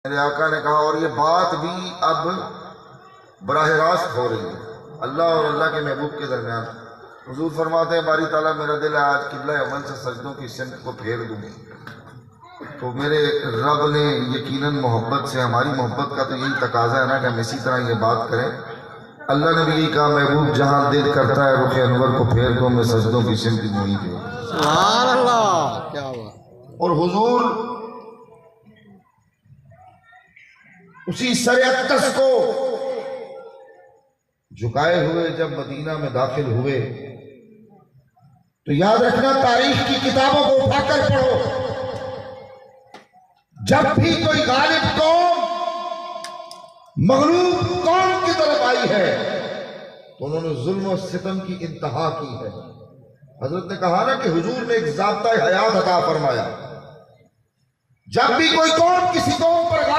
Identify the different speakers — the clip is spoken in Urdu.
Speaker 1: میرے آقا نے کہا، اور یہ بات بھی اب براہ راست ہو رہی ہے اللہ اور اللہ کے محبوب کے درمیان۔ حضور فرماتے ہیں باری تعالیٰ میرا دل ہے آج قبلہ عمل سے سجدوں کی سمت کو پھیر دوں، تو میرے رب نے یقیناً محبت سے، ہماری محبت کا تو یہی تقاضا ہے نا کہ ہم اسی طرح یہ بات کریں۔ اللہ نے بھی یہی کہا، محبوب جہاں دل کرتا ہے رخ انور کو پھیر دو، میں سجدوں کی سمت نہیں پھیر۔
Speaker 2: سبحان اللہ، کیا بات۔
Speaker 1: اور حضور اسی سر اقدس کو جھکائے ہوئے جب مدینہ میں داخل ہوئے تو یاد رکھنا، تاریخ کی کتابوں کو اٹھا کر پڑھو، جب بھی کوئی غالب قوم مغلوب قوم کی طرف آئی ہے تو انہوں نے ظلم و ستم کی انتہا کی ہے۔ حضرت نے کہا نا کہ حضور نے ایک ضابطہ حیات عطا فرمایا، جب بھی کوئی قوم کسی قوم پر